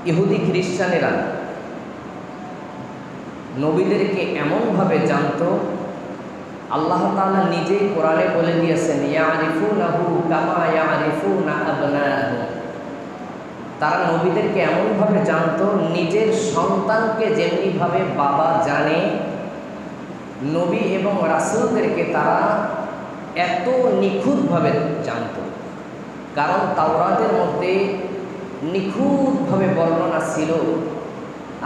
ইহুদি খ্রিস্টানেরা নবীদেরকে এমনভাবে জানত, আল্লাহ তাআলা নিজেই কোরআনে বলে দিয়েছেন, ইয়ারিফুনাহু কামা ইয়ারিফুনা আবনাহুম। তারা নবীদেরকে এমনভাবে জানত, নিজের সন্তানকে যেমনিভাবে বাবা জানে, নবী এবং রাসূলদেরকে তারা এত নিখুঁতভাবে জানত। কারণ তাওরাতের মধ্যে নিখুঁতভাবে বর্ণনা ছিল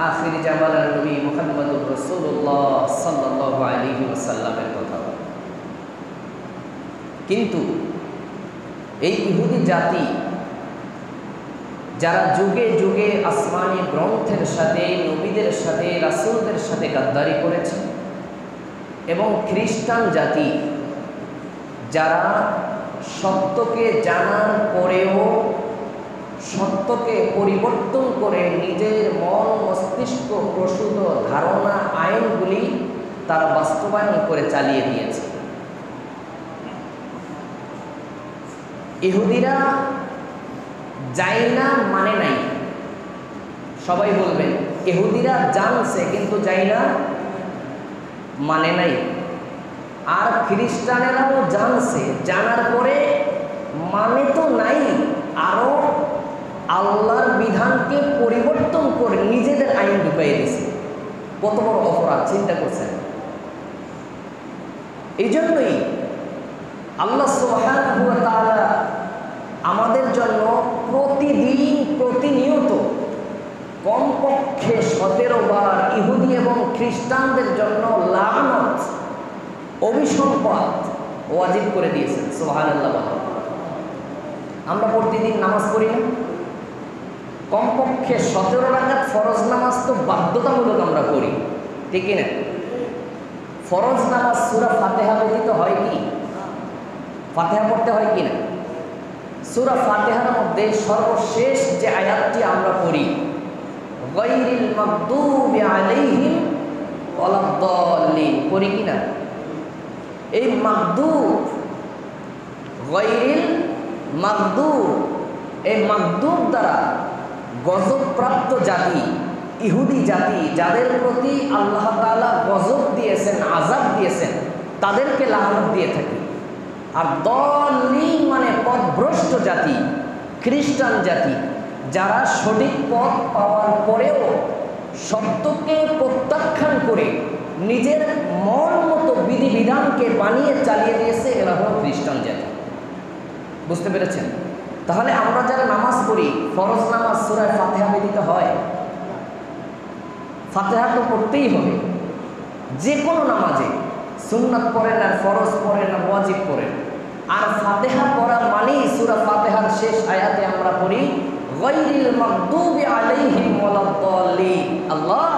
আখির জামানার নবী মুহাম্মদুর রাসূলুল্লাহ সাল্লাল্লাহু আলাইহি ওয়াসাল্লামের কথা। কিন্তু এই ইহুদি জাতি যারা যুগে যুগে আসমানি গ্রন্থের সাথে, নবীদের সাথে, রাসূলদের সাথে গাদ্দারি করেছে, এবং খ্রিস্টান জাতি যারা সত্যকে জানার পরেও সত্যকে পরিবর্তন করে নিজের মন মস্তিষ্ক প্রসূত ধারণা আইনগুলি তারা বাস্তবায়ন করে চালিয়ে দিয়েছে। ইহুদিরা যায় না মানে নাই, সবাই বলবেন ইহুদিরা জানছে কিন্তু যায় না মানে নাই। আর খ্রিস্টানেরাও জানছে, জানার পরে মানে তো নাই, আরো আল্লাহর বিধানকে পরিবর্তন করে নিজেদের আইন ঢুকাইয়ে দিছে। কত বড় অপরাধ চিন্তা করছেন। এই জন্যই আল্লাহ সুবহানাহু ওয়া তাআলা আমাদের জন্য প্রতিদিন প্রতিনিয়ত কমপক্ষে 17 বার ইহুদি এবং খ্রিস্টানদের জন্য লানত, অভিসম্পাত ওয়াজিব করে দিয়েছেন। সুবহানাল্লাহ। আমরা প্রতিদিন নামাজ পড়ি না, কমপক্ষে 17 রাকাত ফরজ নামাজ তো বাধ্যতামূলক আমরা পড়ি, ঠিক না? ফরজ নামাজ সূরা ফাতিহা ব্যতীত হয় কি? ফাতিহা পড়তে হয় কি না? সূরা ফাতিহার মধ্যে সর্বশেষ যে আয়াতটি আমরা পড়ি, গায়রিল মাগদুবি আলাইহিম ওয়ালাদ-দাল্লিন, পড়ি কি না? এই মাগদুব, গায়রিল মাগদুব, এই মাগদুব দ্বারা গজবপ্রাপ্ত জাতি ইহুদি জাতি, যাদের প্রতি আল্লাহ তাআলা গজব দিয়েছেন, আযাব দিয়েছেন, তাদেরকে লানত দিয়ে থাকি। আর দাল্লিন মানে পথভ্রষ্ট জাতি, খ্রিস্টান জাতি, যারা সঠিক পথ পাওয়ার পরেও সত্যকে প্রত্যাখ্যান করে নিজের মন মতো বিধিবিধানকে বানিয়ে চালিয়ে দিয়েছে, এরা হলো খ্রিস্টান জাতি। বুঝতে পেরেছেন? তাহলে আমরা যারা নামাজ পড়ি, ফরজ নামাজ সূরা ফাতিহা ব্যতীত হয়? ফাতিহা তো পড়তেই হবে, যে কোনো নামাজে, সুন্নাত পড়েন আর ফরজ পড়েন আর ওয়াজিব পড়েন। আর ফাতিহা পড়া মানেই সূরা ফাতিহার শেষ আয়াতে আমরা পড়ি গায়রিল মাগদুবি আলাইহিম ওয়ালাদ-দাল্লিন। আল্লাহ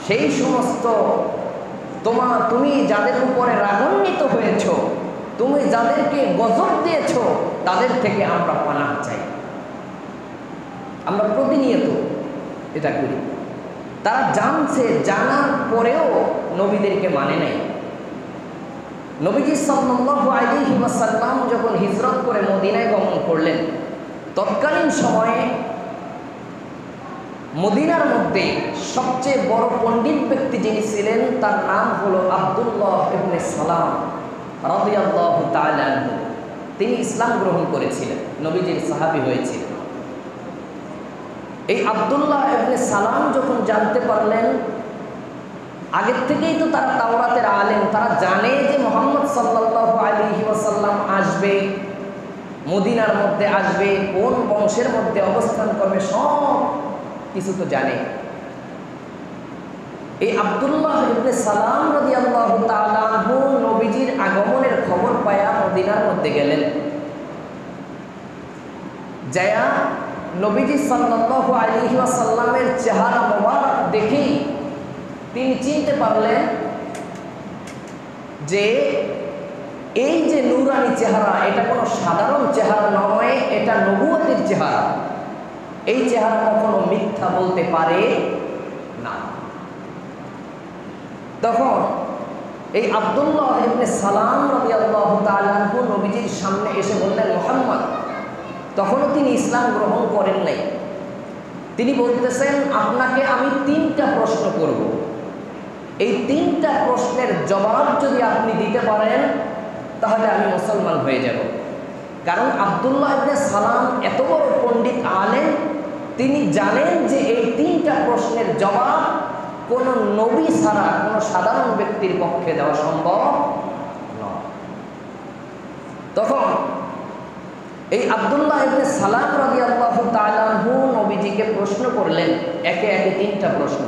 সেই সমস্ত তুমি যাদের উপরে রাগান্বিত হয়েছো, তুমি যাদেরকে গজব দিয়েছো, তাদের থেকে আমরা পানাহ চাই। আমরা প্রতিনিয়ত এটা করি। তারা জানছে, জানার পরেও নবীদেরকে মানে নাই। নবীজি সাল্লাল্লাহু আলাইহি ওয়াসাল্লাম যখন হিজরত করে মদিনায় গমন করলেন, তৎকালীন সময়ে মদিনার মধ্যে সবচেয়ে বড় পণ্ডিত ব্যক্তি যিনি ছিলেন, তার নাম হলো আব্দুল্লাহ ইবনে সালাম রাদিয়াল্লাহু তাআলা আনহু। তিনি ইসলাম গ্রহণ করেছিলেন, নবীজির সাহাবী হয়েছিলেন। এই আব্দুল্লাহ ইবনে সালাম যখন জানতে পারলেন, আগের থেকেই তো তারা তাওরাতের আলেম, তারা জানে যে মুহাম্মদ সাল্লাল্লাহু আলাইহি ওয়াসাল্লাম আসবে, মদিনার মধ্যে আসবে, কোন বংশের মধ্যে অবস্থান করবে, সব কিছু তো জানে। এই আব্দুল্লাহ ইবনে সালাম রাদিয়াল্লাহু তাআলা আনহু নবীজির আগমনের খবর পায়া মদিনার মধ্যে গেলেন। যায়া নবীজি সাল্লাল্লাহু আলাইহি ওয়াসাল্লামের চেহারা মোবারক দেখেই তিনি চিনতে পারলেন যে এই যে নূরানি চেহারা, এটা কোনো সাধারণ চেহারা নয়, এটা নবুয়তের চেহারা। এই চেহারা কখনো মিথ্যা বলতে পারে না। তখন এই আব্দুল্লাহ ইবনে সালাম রাদিয়াল্লাহু তাআলা আনহু নবীজির সামনে এসে বললেন, মুহাম্মদ। তখনও তিনি ইসলাম গ্রহণ করেন নাই। তিনি বলতেছেন, আপনাকে আমি 3টা প্রশ্ন করব, এই 3টা প্রশ্নের জবাব যদি আপনি দিতে পারেন তাহলে আমি মুসলমান হয়ে যাব। কারণ আব্দুল্লাহ ইবনে সালাম এত বড় পণ্ডিত আলেম, তিনি জানেন যে এই 3টা প্রশ্নের জবাব কোনো নবী ছাড়া কোনো সাধারণ ব্যক্তির পক্ষে দেওয়া সম্ভব নয়। তখন এই আব্দুল্লাহ ইবনে সালাম রাদিয়াল্লাহু তাআলা আনহু নবীজিকে প্রশ্ন করলেন, একে একে 3টা প্রশ্ন।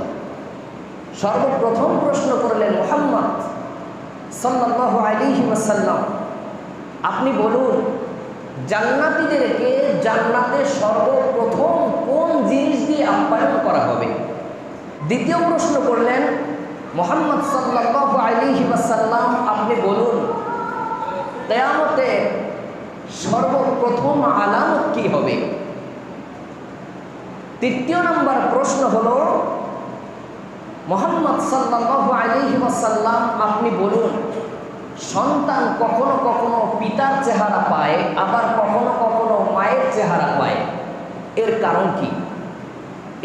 সর্বপ্রথম প্রশ্ন করলেন, মুহাম্মদ সাল্লাল্লাহু আলাইহি ওয়াসাল্লাম, আপনি বলুন জান্নাতীদেরকে জান্নাতে সর্বপ্রথম কোন জিনিস দিয়ে আপ্যায়ন করা হবে? দ্বিতীয় প্রশ্ন করলেন, মুহাম্মদ সাল্লাল্লাহু আলাইহি ওয়াসাল্লাম, আপনি বলুন কিয়ামতে সর্বপ্রথম আলামত কি হবে? তৃতীয় নম্বর প্রশ্ন হলো, মুহাম্মদ সাল্লাল্লাহু আলাইহি ওয়াসাল্লাম, আপনি বলুন সন্তান কখনো কখনো পিতার চেহারা পায়, আবার কখনো কখনো মায়ের চেহারা পায়, এর কারণ কি?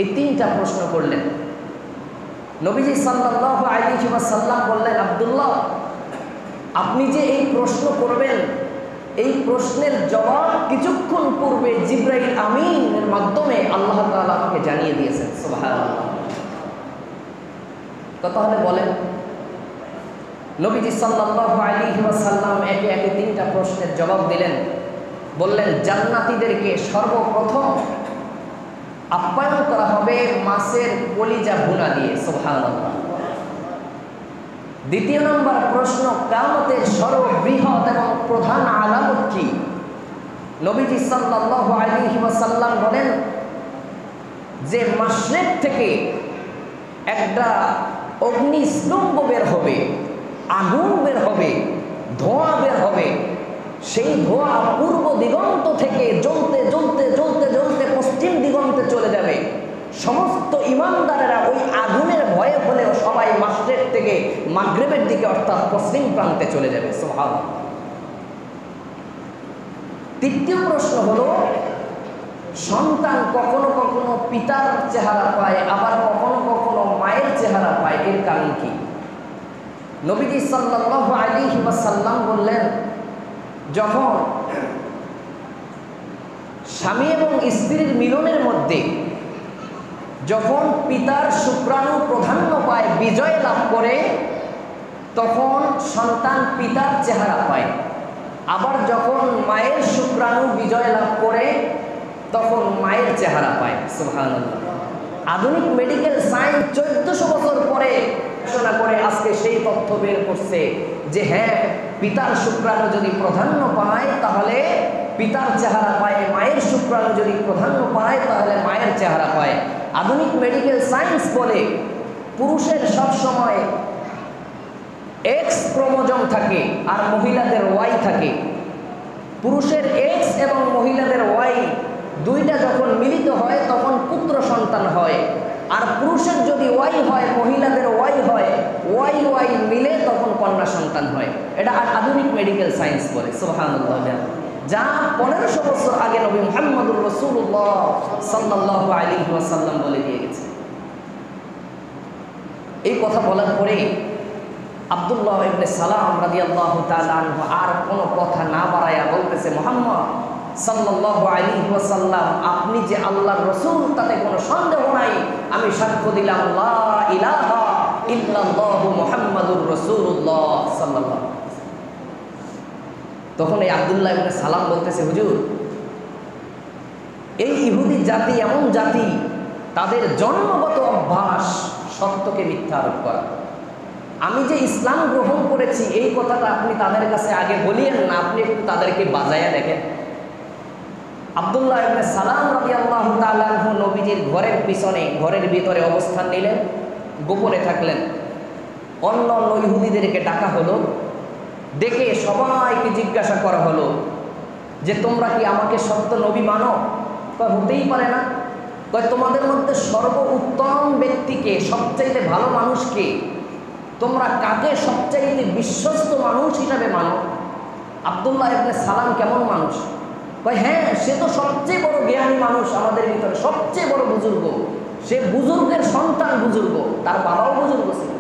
এই 3টা প্রশ্ন করলেন। নবীজি সাল্লাল্লাহু আলাইহি ওয়াসাল্লাম বললেন, আব্দুল্লাহ, আপনি যে এই প্রশ্ন করবেন, এই প্রশ্নের জবাব কিছুক্ষণ পূর্বে জিবরাইল আমিনের মাধ্যমে আল্লাহ তাআলা আমাকে জানিয়ে দিয়েছেন। সুবহানাল্লাহ। তো তাহলে বলেন, নবীজি সাল্লাল্লাহু আলাইহি ওয়াসাল্লাম একে একে 3টা প্রশ্নের জবাব দিলেন। বললেন, জান্নাতীদেরকে সর্বপ্রথম আপ্যায়ন করা হবে মাছের কলিজা ভুনা দিয়ে। সুবহানাল্লাহ। দ্বিতীয় নম্বর প্রশ্ন, কিয়ামতের সর্ববৃহৎ এবং প্রধান আলামত কি? নবীজি সাল্লাল্লাহু আলাইহি ওয়াসাল্লাম বলেন যে মাশরিক থেকে একটা অগ্নিস্তম্ভ বের হবে, আগুন বের হবে, ধোঁয়া বের হবে। সেই ধোঁয়া পূর্ব দিগন্ত থেকে জ্বলতে জ্বলতে জ্বলতে জ্বলতে পশ্চিম দিগন্তে চলে যাবে। সমস্ত ইমানদারেরা ওই আগুনের ভয়ে হলেও সবাই মাশরিক থেকে মাগরিবের দিকে অর্থাৎ পশ্চিম প্রান্তে চলে যাবে। সুবহানাল্লাহ। তৃতীয় প্রশ্ন হলো, সন্তান কখনো কখনো পিতার চেহারা পায়, আবার কখনো কখনো মায়ের চেহারা পায়, এর কারণ কি? নবীজি সাল্লাল্লাহু আলাইহি ওয়াসাল্লাম বললেন, যখন স্বামী এবং স্ত্রীর মিলনের মধ্যে যখন পিতার শুক্রাণু প্রাধান্য পায়, বিজয় লাভ করে, তখন সন্তান পিতার চেহারা পায়। আবার যখন মায়ের শুক্রাণু বিজয় লাভ করে, তখন মায়ের চেহারা পায়। সুবহানাল্লাহ। আধুনিক মেডিকেল সায়েন্স 1400 বছর পরে গবেষণা করে আজকে সেই তথ্য বের করছে যে হ্যাঁ, পিতার শুক্রাণু যদি প্রাধান্য পায় তাহলে পিতার চেহারা পায়, মায়ের শুক্রাণু যদি প্রাধান্য পায় তাহলে মায়ের চেহারা পায়। আধুনিক মেডিকেল সায়েন্স বলে পুরুষের সবসময় এক্স ক্রোমোজোম থাকে আর মহিলাদের ওয়াই থাকে। পুরুষের এক্স এবং মহিলাদের ওয়াই দুইটা যখন মিলিত হয় তখন পুত্র সন্তান হয়, আর পুরুষের যদি ওয়াই হয়, মহিলাদের ওয়াই হয়, ওয়াই ওয়াই মিলে তখন কন্যা সন্তান হয়। এটা আধুনিক মেডিকেল সায়েন্স বলে। সুবহানাল্লাহ। যা 1500 বছর আগে নবী মুহাম্মদুর রাসূলুল্লাহ সাল্লাল্লাহু আলাইহি ওয়াসাল্লাম বলে দিয়ে গেছে। এই কথা বলার পরে আব্দুল্লাহ ইবনে সালাম রাদিয়াল্লাহু তাআলা আনহু আর কোনো কথা না বাড়ায়া বলতেছে, মুহাম্মদ সাল্লাল্লাহু আলাইহি ওয়াসাল্লাম, আপনি যে আল্লাহর রাসূল তাতে কোনো সন্দেহ নাই। আমি সাক্ষ্য দিলাম লা ইলাহা ইল্লাল্লাহু মুহাম্মাদুর রাসূলুল্লাহ সাল্লাল্লাহু। তখন এই আব্দুল্লাহ ইবনে সালাম বলতেছে, হুজুর, এই ইহুদি জাতি এমন জাতি, তাদের জন্মগত অভ্যাস সত্যকে মিথ্যা আরোপ করা। আমি যে ইসলাম গ্রহণ করেছি এই কথাটা আপনি তাদের কাছে আগে বলিয়েন না, আপনি একটু তাদেরকে বাজায়া দেখেন। আব্দুল্লাহ ইবনে সালাম রাদিয়াল্লাহু তাআলা আনহু নবীজির ঘরের পিছনে, ঘরের ভিতরে অবস্থান নিলেন, গোপনে থাকলেন। অন্য অন্য ইহুদিদেরকে ডাকা হলো, ডেকে সবাইকে জিজ্ঞাসা করা হলো যে তোমরা কি আমাকে সত্য নবী মানো? কয় হতেই পারে না। কয় তোমাদের মধ্যে সর্বোত্তম ব্যক্তিকে, সবচাইতে ভালো মানুষকে, তোমরা কাকে সবচাইতে বিশ্বস্ত মানুষ হিসাবে মানো? আব্দুল্লাহ ইবনে সালাম কেমন মানুষ? কয় হ্যাঁ, সে তো সবচেয়ে বড় জ্ঞানী মানুষ আমাদের ভিতরে, সবচেয়ে বড় বুজুর্গ, সে বুজুর্গের সন্তান বুজুর্গ, তার বাবাও বুজুর্গ ছিল।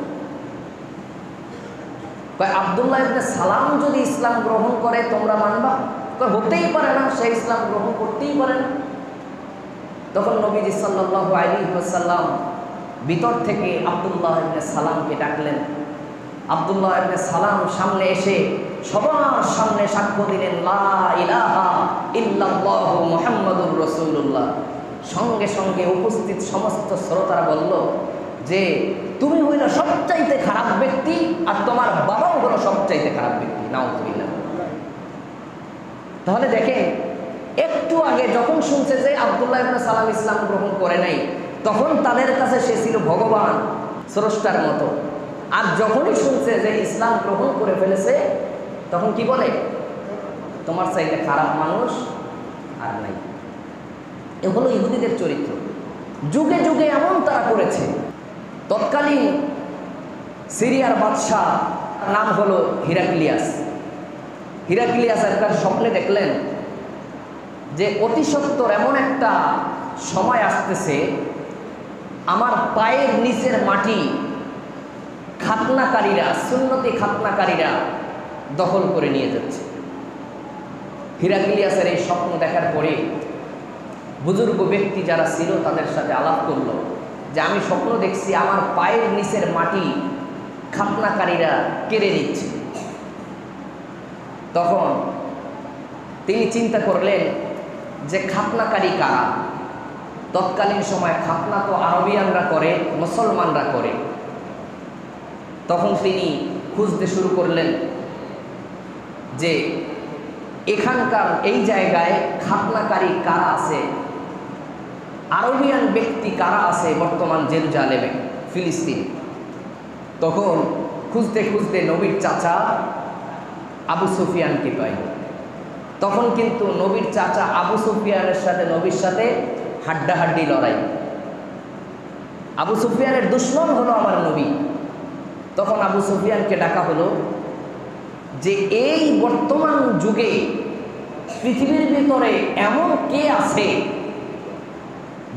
কয় আব্দুল্লাহ ইবনে সালাম যদি ইসলাম গ্রহণ করে তোমরা মানবা? কয় হতেই পারে না, সে ইসলাম গ্রহণ করতেই পারে না। তখন নবীজি সাল্লাল্লাহু আলাইহি ওয়াসাল্লাম ভিতর থেকে আব্দুল্লাহ ইবনে সালামকে ডাকলেন। আব্দুল্লাহ ইবনে সালাম সামনে এসে সবার সামনে সাক্ষ্য দিলেন, লা ইলাহা ইল্লাল্লাহু মুহাম্মাদুর রাসূলুল্লাহ। সঙ্গে সঙ্গে উপস্থিত সমস্ত শ্রোতারা বলল যে তুমি হইল সবচাইতে খারাপ ব্যক্তি, আর তোমার বাবাও হলো সবচাইতে খারাপ ব্যক্তি। নাউযুবিল্লাহ। তাহলে দেখেন, একটু আগে যখন শুনছে যে আব্দুল্লাহ ইবনে সালাম ইসলাম গ্রহণ করে নাই, তখন তাদের কাছে সে ছিল ভগবান, স্রষ্টার মতো। আর যখনই শুনছে যে ইসলাম গ্রহণ করে ফেলেছে, তখন কি বলে? তোমার চাইতে খারাপ মানুষ আর নাই। এ হলো ইহুদিদের চরিত্র। যুগে যুগে এমন তারা করেছে। তৎকালীন সিরিয়ার বাদশাহ নাম হলো হিরাক্লিয়াস। হিরাক্লিয়াস একবার স্বপ্নে দেখলেন যে অতি সত্বর এমন একটা সময় আসতেছে, আমার পায়ের নিচের মাটি খাতনাকারীরা, সুন্নতি খাতনাকারীরা দখল করে নিয়ে যাচ্ছে। হিরাক্লিয়াসের এই স্বপ্ন দেখার পরে বুজুর্গ ব্যক্তি যারা ছিল তাদের সাথে আলাপ করলো যে আমি স্বপ্ন দেখছি আমার পায়ের নিচের মাটি খাতনাকারীরা কেড়ে নিচ্ছে। তখন তিনি চিন্তা করলেন যে খাতনাকারী কারা? তৎকালীন সময় খাতনা তো আরবিয়ানরা করে, মুসলমানরা করে। তখন তিনি খুঁজতে শুরু করলেন যে এখানকার এই জায়গায় খাতনাকারী কারা আছে, আরবিয়ান ব্যক্তি কারা আছে বর্তমান জেরুজালেমে, ফিলিস্তিন। তখন খুঁজতে খুঁজতে নবীর চাচা আবু সুফিয়ানকে পাই। তখন কিন্তু নবীর চাচা আবু সুফিয়ানের সাথে নবীর সাথে হাড্ডাহাড্ডি লড়াই। আবু সুফিয়ানের দুশ্মন হলো আমার নবী। তখন আবু সুফিয়ানকে ডাকা হলো যে এই বর্তমান যুগে পৃথিবীর ভিতরে এমন কে আছে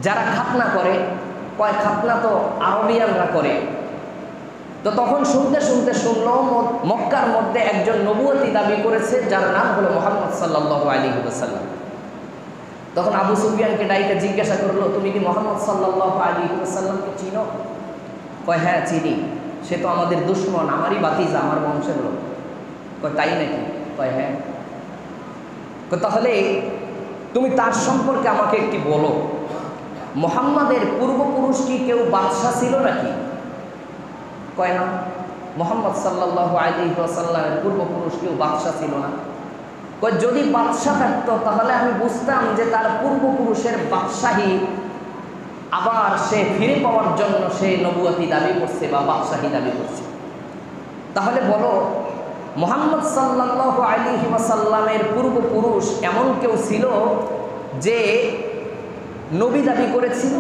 যারা খাতনা করে? কয় খাতনা তো আরবিয়ানরা করে। তো তখন শুনতে শুনতে শুনল মক্কার মধ্যে একজন নবুয়তি দাবি করেছে, যার নাম হলো মুহাম্মদ সাল্লাল্লাহু আলাইহি ওয়াসাল্লাম। তখন আবু সুফিয়ানকে ডাইকে জিজ্ঞাসা করলো, তুমি কি মুহাম্মদ সাল্লাল্লাহু আলাইহি ওয়াসাল্লামকে চিনো? কয় হ্যাঁ চিনি, সে তো আমাদের দুশমন, আমারই বাতিজা, আমার বংশের লোক। কয় তাই নাকি? কয় হ্যাঁ। তাহলে তুমি তার সম্পর্কে আমাকে একটি বলো, মুহাম্মাদের পূর্বপুরুষ কি কেউ বাদশাহ ছিল নাকি? কয় না, মুহাম্মদ সাল্লাল্লাহু আলাইহি ওয়াসাল্লামের পূর্বপুরুষ কেউ বাদশাহ ছিল না। কয় যদি বাদশাহ থাকতো তাহলে আমি বুঝতাম যে তার পূর্বপুরুষের বাদশাহী আবার সে ফিরে পাওয়ার জন্য সে নবুয়তি দাবি করছে বা বাদশাহী দাবি করছে। তাহলে বলো, মুহাম্মদ সাল্লাল্লাহু আলাইহি ওয়াসাল্লামের পূর্বপুরুষ এমন কেউ ছিল যে নবী দাবি করেছিল?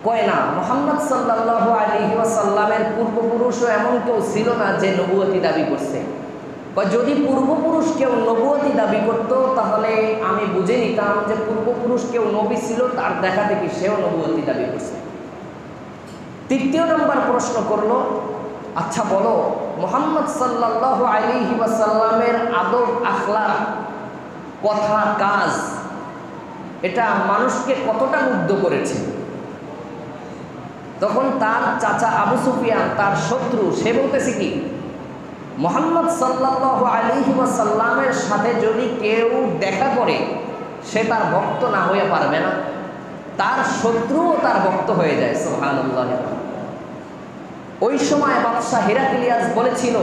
কয় না, মুহাম্মদ সাল্লাল্লাহু আলাইহি ওয়াসাল্লামের পূর্বপুরুষও এমন কেউ ছিল না যে নবুয়তি দাবি করছে। কয় যদি পূর্বপুরুষ কেউ নবুয়তি দাবি করত তাহলে আমি বুঝে নিতাম যে পূর্বপুরুষ কেউ নবী ছিল, তার দেখা দেখি সেও নবুয়তি দাবি করছে। তৃতীয় নম্বর প্রশ্ন করলো, আচ্ছা বলো, মুহাম্মদ সাল্লাল্লাহু আলাইহি ওয়াসাল্লামের আদব আখলাক, কথা কাজ, এটা মানুষকে কতটা মুগ্ধ করেছে? তখন তার চাচা আবু সুফিয়ান, তার শত্রু, সে বলতেছে কি, মুহাম্মদ সাল্লাল্লাহু আলাইহি ওয়াসাল্লামের সাথে যদি কেউ দেখা করে সে তার ভক্ত না হয়ে পারবে না, তার শত্রুও তার ভক্ত হয়ে যায়। সুবহানাল্লাহ। ওই সময় বাদশাহ হিরাক্লিয়াস বলেছিল,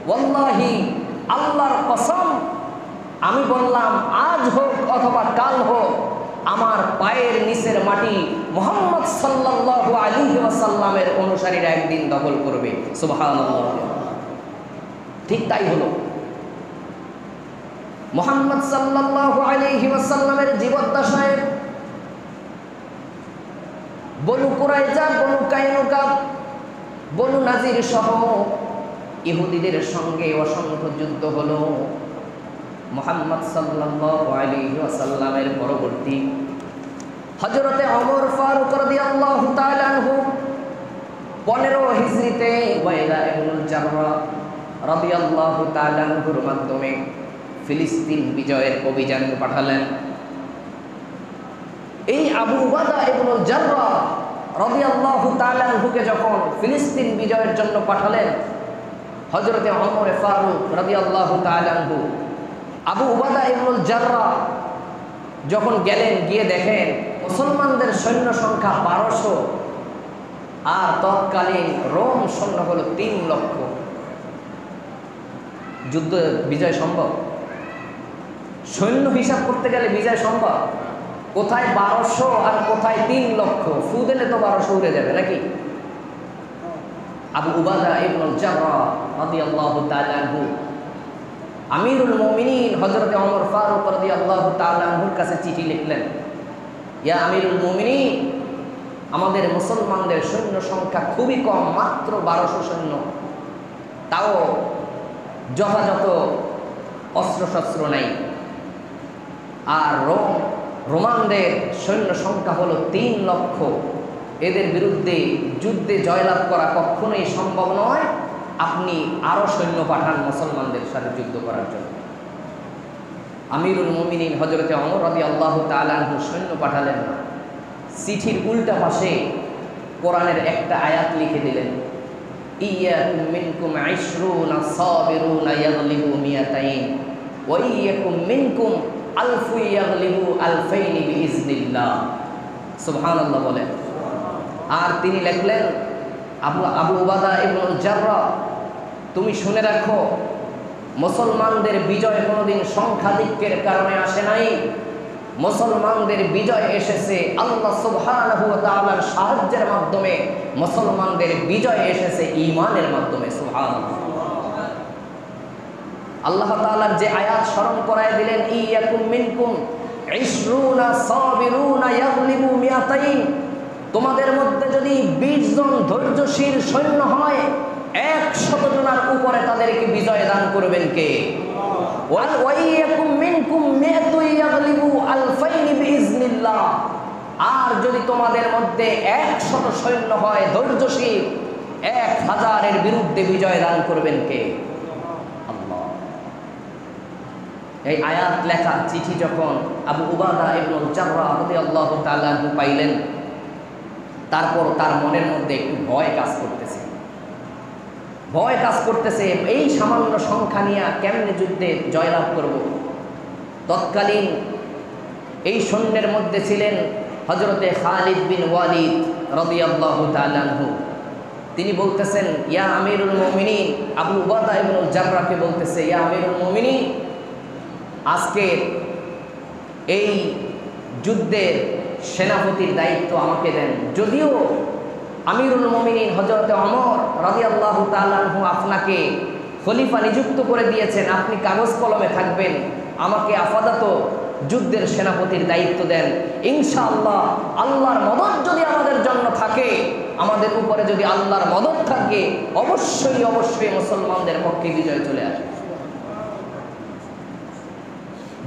ওয়াল্লাহি, আল্লাহর কসম, আমি বললাম আজ হোক অথবা কাল হোক আমার পায়ের নিচের মাটি মুহাম্মদ সাল্লাল্লাহু আলাইহি ওয়াসাল্লামের অনুসারীরা একদিন দখল করবে। সুবহানাল্লাহ। ঠিক তাই হলো। মুহাম্মদ সাল্লাল্লাহু আলাইহি ওয়াসাল্লামের জীবদ্দশায় বনু কুরাইজা, বনু কাইনুকা, বনু নাজির সহ ইহুদিদের সঙ্গে অসংখ্য যুদ্ধ হলো। মুহাম্মদ সাল্লাল্লাহু আলাইহি ওয়াসাল্লামের পরবর্তী হযরতে ওমর ফারুক রাদিয়াল্লাহু তাআলা আনহু 15 হিজরিতে ওয়াইলা ইবনুল জাররাহ রাদিয়াল্লাহু তাআলা আনহুর মাধ্যমে ফিলিস্তিন বিজয়ের অভিযান পাঠালেন। এই আবু উবাদা ইবনুল জাররাহ রাদিয়াল্লাহু তাআলা আনহুকে যখন ফিলিস্তিন বিজয়ের জন্য পাঠালেন, হযরতে ওমর ফারুক রাদিয়াল্লাহু তাআলা আনহু আবু উবাদা ইবনুল জাররাহ যখন গেলেন, গিয়ে দেখেন মুসলমানদের সৈন্য সংখ্যা 1200 আর তৎকালীন রোম সৈন্য হলো 3 লক্ষ। যুদ্ধ বিজয় সম্ভব? সৈন্য হিসাব করতে গেলে বিজয় সম্ভব? কোথায় 1200 আর কোথায় 3 লক্ষ? ফু দিলে তো 1200 উড়ে যাবে নাকি? আবু উবাদা ইবনুল জাররাহ রাদিয়াল্লাহু তাআলা আনহু আমিরুল মুমিনিন হযরতে ওমর ফারুক রাদিয়াল্লাহু তাআলা আনহুর কাছে চিঠি লিখলেন, ইয়া আমিরুল মুমিনিন, আমাদের মুসলমানদের সৈন্য সংখ্যা খুবই কম, মাত্র 1200 সৈন্য, তাও যথাযথ অস্ত্রশস্ত্র নাই। আর রোমানদের সৈন্য সংখ্যা হলো 3 লক্ষ। এদের বিরুদ্ধে যুদ্ধে জয়লাভ করা কখনোই সম্ভব নয়। আপনি আরো সৈন্য পাঠান মুসলমানদের সাথে যুদ্ধ করার জন্য। আমিরুল মুমিনিন হযরতে ওমর রাদিয়াল্লাহু তাআলা আনহু সৈন্য পাঠালেন না। চিঠির উল্টা পাশে কোরআনের একটা আয়াত লিখে দিলেন, ইয়াকুম মিনকুম 20 সাবিরুনা ইয়াগলিবু মিয়াতাইন ওয়া ইয়াকুম মিনকুম আলফু ইয়াগলিবু আলফাইনি বিইজনিল্লাহ। সুবহানাল্লাহ বলেন। আর তিনি লিখলেন, আবু উবাদা ইবনুল জাররাহ, তুমি শুনে রাখো, মুসলমানদের বিজয় কোনোদিন সংখ্যাধিক্যের কারণে আসে নাই। মুসলমানদের বিজয় এসেছে আল্লাহ সুবহানাহু ওয়া তাআলার সাহায্যের মাধ্যমে। মুসলমানদের বিজয় এসেছে ঈমানের মাধ্যমে। সুবহানাল্লাহ। আল্লাহ তাআলার যে আয়াত স্মরণ করায় দিলেন, ইয়াকুম মিনকুম 20 সাবিরুনা ইয়াগলিবু মিয়াতাইন, তোমাদের মধ্যে যদি 20 জন ধৈর্যশীল সৈন্য হয়, 100 জনের উপরে তাদেরকে বিজয় দান করবেন কে? আর যদি তোমাদের মধ্যে 100 সৈন্য হয় ধৈর্যশীল, 1000-এর বিরুদ্ধে বিজয় দান করবেন কে? আল্লাহ। এই আয়াত লেখা চিঠি যখন আবু উবাদা ইবনুল জাররাহ রাদিয়াল্লাহু তাআলা আনহু পাইলেন, তারপর তার মনের মধ্যে একটু ভয় কাজ করতেছে। এই সামান্য সংখ্যা নিয়ে কেমনে যুদ্ধে জয়লাভ করব? তৎকালীন এই সৈন্যের মধ্যে ছিলেন হযরতে খালিদ বিন ওয়ালিদ রাদিয়াল্লাহু তাআলা আনহু। তিনি বলতেছেন, ইয়া আমিরুল মুমিনিন, আবু উবাদা ইবনুল জাররাহকে বলতেছে, ইয়া আমিরুল মুমিনিন, আজকে এই যুদ্ধের সেনাপতির দায়িত্ব আমাকে দেন। যদিও আমিরুল মুমিনিন হযরতে ওমর রাদিয়াল্লাহু তাআলা আনহু আপনাকে খলিফা নিযুক্ত করে দিয়েছেন, আপনি কাগজ কলমে থাকবেন, আমাকে আপাতত যুদ্ধের সেনাপতির দায়িত্ব দেন। ইনশাআল্লাহ আল্লাহর মদদ যদি আমাদের জন্য থাকে, আমাদের উপরে যদি আল্লাহর মদদ থাকে, অবশ্যই মুসলমানদের পক্ষে বিজয় চলে আসে।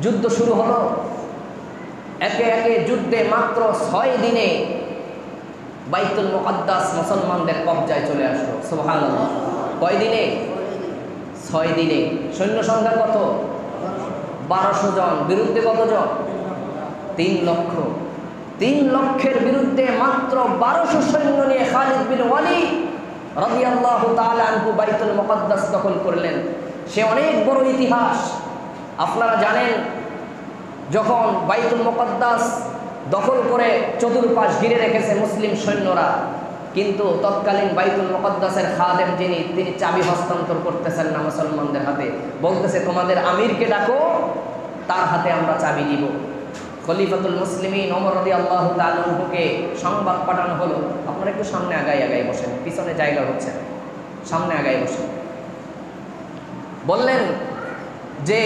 যুদ্ধ শুরু হলো। একে একে যুদ্ধে মাত্র 6 দিনে বাইতুল মুকাদ্দাস মুসলমানদের কবজায় চলে আসলো। সুবহানাল্লাহ। কয় দিনে? 6 দিনে। সৈন্য সংখ্যা কত? 1200 জন। বিরুদ্ধে কত জন? 3 লক্ষ। 3 লক্ষের বিরুদ্ধে মাত্র 1200 সৈন্য নিয়ে খালিদ বিন ওয়ালিদ রাদিয়াল্লাহু তাআলা আনহু বাইতুল মুকাদ্দাস দখল করলেন। সে অনেক বড় ইতিহাস। আপনারা জানেন, যখন বাইতুল মুকাদ্দাস দখল করে চতুর্পাশ ঘিরে রেখেছে মুসলিম সৈন্যরা, কিন্তু তৎকালীন বাইতুল মুকাদ্দাসের খাদেম যিনি, তিনি চাবি হস্তান্তর করতেছেন না মুসলমানদের হাতে। বলতেছে, তোমাদের আমিরকে ডাকো, তার হাতে আমরা চাবি দিব। খলিফাতুল মুসলিমিন ওমর রাদিয়াল্লাহু তাআলা আনহুকে সংবাদ পাঠানো হলো, আপনারা একটু সামনে আগায় বসেন, পিছনে জায়গা হচ্ছে, সামনে আগায় বসেন। বললেন যে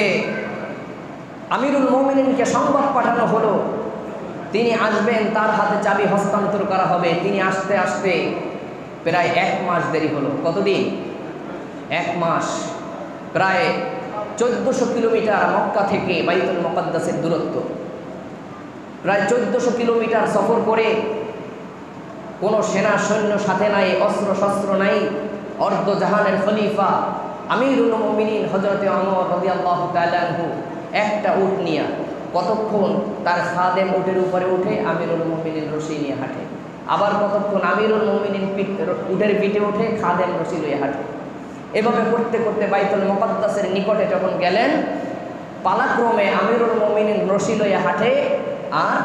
আমিরুল মুমিনিনকে সংবাদ পাঠানো হলো, তিনি আসবেন, তার হাতে চাবি হস্তান্তর করা হবে। তিনি আসতে আসতে প্রায় 1 মাস দেরি হলো। কতদিন? 1 মাস। প্রায় 1400 কিলোমিটার মক্কা থেকে বাইতুল মুকাদ্দাসের দূরত্ব। প্রায় 1400 কিলোমিটার সফর করে, কোনো সেনা সৈন্য সাথে নাই, অস্ত্র শস্ত্র নাই, অর্ধজাহানের খলিফা আমিরুল মুমিনিন হযরতে ওমর রাদিয়াল্লাহু তাআলা আনহু একটা উট নিয়ে কতক্ষণ তার খাদেম উটের উপরে উঠে আমিরুল মুমিনিন রশি নিয়ে হাঁটে, আবার কতক্ষণ আমিরুল মুমিনিন উটের পিঠে উঠে খাদেম রশি লইয়ে হাঁটে। এভাবে করতে করতে বাইতুল মুকাদ্দাসের নিকটে যখন গেলেন, পালাক্রমে আমিরুল মুমিনিন রশি লইয়ে হাঁটে আর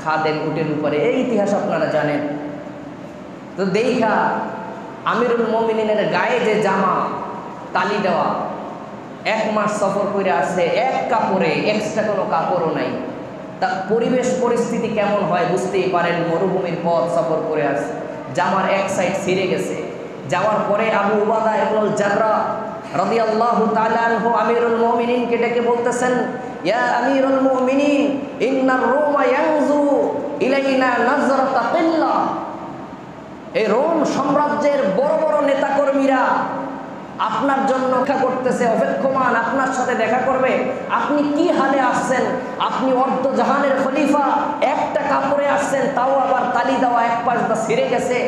খাদেম উটের উপরে। এই ইতিহাস আপনারা জানেন। তো দেখা আমিরুল মুমিনিনের গায়ে যে জামা তালি দেওয়া, 1 মাস সফর করে আসছে এক কাপড়ে, এক্সট্রা কোনো কাপড়ও নাই, তা পরিবেশ পরিস্থিতি কেমন হয় বুঝতেই পারেন। মরুভূমির পথ সফর করে আসছে, জামার এক সাইড ছিঁড়ে গেছে। যাওয়ার পরে আবু উবাদা ইবনুল জাররাহ রাদিয়াল্লাহু তাআলা আনহু আমিরুল মুমিনিনকে ডেকে বলতেছেন, ইয়া আমিরুল মুমিনিন ইন্নার রোমা ইয়ানজুরু ইলাইনা নাজরাতা কিল্লা। এই রোম সাম্রাজ্যের বড় বড় নেতাকর্মীরা আপনার জন্য অপেক্ষা করতেছে, অপেক্ষমান, আপনার সাথে দেখা করবে। আপনি কি হালে আসছেন? আপনি অর্ধজাহানের খলিফা, একটা কাপড়ে আসছেন, তাও আবার তালি দেওয়া, এক পাশ দা ছিঁড়ে গেছে।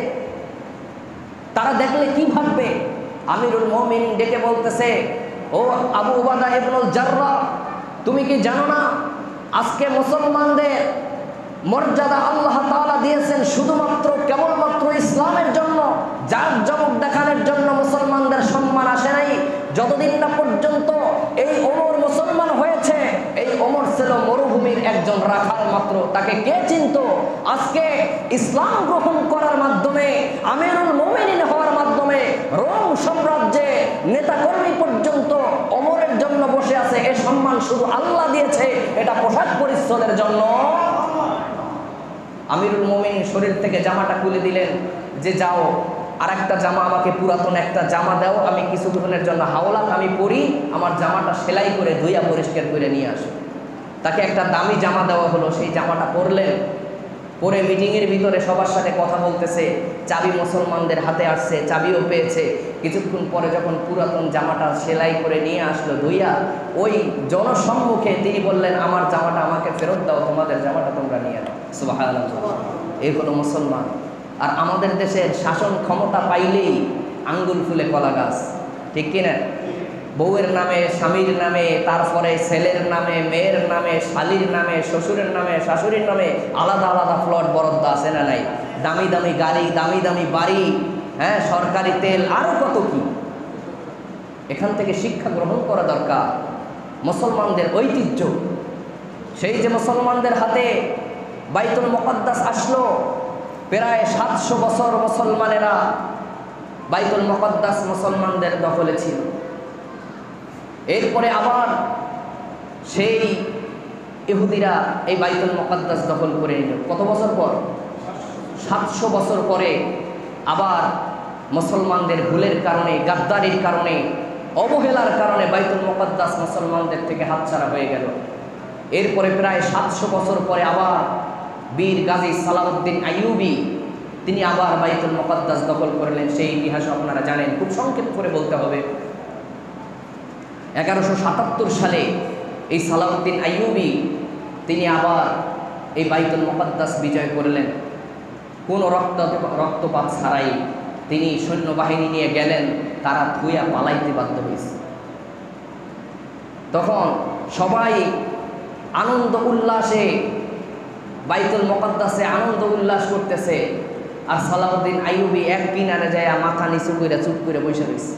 তারা দেখলে কি ভাববে? আমিরুল মুমিনিন ডেকে বলতেছে, ও আবু উবাদা ইবনুল জাররাহ, তুমি কি জানো না আজকে মুসলমানদের মর্যাদা আল্লাহ তাআলা দিয়েছেন শুধুমাত্র কেবলমাত্র ইসলামের জন্য, যার জবাব দেখানোর জন্য মুসলমানদের সম্মান আসে নাই। যতদিন না পর্যন্ত এই ওমর মুসলমান হয়েছে, এই ওমর ছিল মরুভূমির একজন রাখাল মাত্র, তাকে কে চিনত? আজকে ইসলাম গ্রহণ করার মাধ্যমে, আমিরুল মুমিনিন হওয়ার মাধ্যমে রোম সাম্রাজ্যে নেতাকর্মী পর্যন্ত ওমরের জন্য বসে আছে। এই সম্মান শুধু আল্লাহ দিয়েছে, এটা পোশাক পরিচ্ছদের জন্য। আমিরুল মুমিনিন শরীর থেকে জামাটা খুলে দিলেন, যে যাও আর একটা জামা আমাকে, পুরাতন একটা জামা দাও, আমি কিছুক্ষণের জন্য হাওলাত আমি পরি, আমার জামাটা সেলাই করে ধুইয়া পরিষ্কার করে নিয়ে আসো। তাকে একটা দামি জামা দেওয়া হলো, সেই জামাটা পরলেন। পরে মিটিংয়ের ভিতরে সবার সাথে কথা বলতেছে, চাবি মুসলমানদের হাতে আসছে, চাবিও পেয়েছে। কিছুক্ষণ পরে যখন পুরাতন জামাটা সেলাই করে নিয়ে আসলো ধুইয়া, ওই জনসম্মুখে তিনি বললেন, আমার জামাটা আমাকে ফেরত দাও, তোমাদের জামাটা তোমরা নিয়ে নাও। সুবহানাল্লাহ। এই হলো মুসলমান। আর আমাদের দেশের শাসন ক্ষমতা পাইলেই আঙ্গুল ফুলে কলা গাছ, ঠিক কিনা? বউয়ের নামে, স্বামীর নামে, তারপরে ছেলের নামে, মেয়ের নামে, শালির নামে, শ্বশুরের নামে, শাশুড়ির নামে আলাদা আলাদা প্লট বরাদ্দ আছে না নাই? দামি দামি গাড়ি, দামি দামি বাড়ি, হ্যাঁ, সরকারি তেল, আরো কত কি। এখান থেকে শিক্ষা গ্রহণ করা দরকার। মুসলমানদের ঐতিহ্য, সেই যে মুসলমানদের হাতে বাইতুল মুকাদ্দাস আসলো, প্রায় 700 বছর মুসলমানেরা বাইতুল মুকাদ্দাস মুসলমানদের দখলে ছিল। এরপরে আবার সেই ইহুদিরা এই বাইতুল মুকাদ্দাস দখল করে নিল। কত বছর পর? 700 বছর পরে আবার মুসলমানদের ভুলের কারণে, গাদ্দারির কারণে, অবহেলার কারণে বাইতুল মুকাদ্দাস মুসলমানদের থেকে হাতছাড়া হয়ে গেল। এরপরে প্রায় 700 বছর পরে আবার বীর গাজী সালাউদ্দিন আইয়ুবী তিনি আবার বাইতুল মুকাদ্দাস দখল করলেন। সেই ইতিহাস আপনারা জানেন, খুব সংক্ষেপ করে বলতে হবে। 1177 সালে এই সালাউদ্দিন আইয়ুবী তিনি আবার এই বাইতুল মুকাদ্দাস বিজয় করলেন। কোনো রক্তপাত ছাড়াই তিনি সৈন্যবাহিনী নিয়ে গেলেন, তারা ধুইয়া পালাইতে বাধ্য হয়েছে। তখন সবাই আনন্দ উল্লাসে বাইতুল মুকাদ্দাসে আনন্দ উল্লাস করতেছে, আর সালাউদ্দিন আইয়ুবী এক কিনারে যায় মাথা নিচু করে চুপ করে বসে রয়েছে।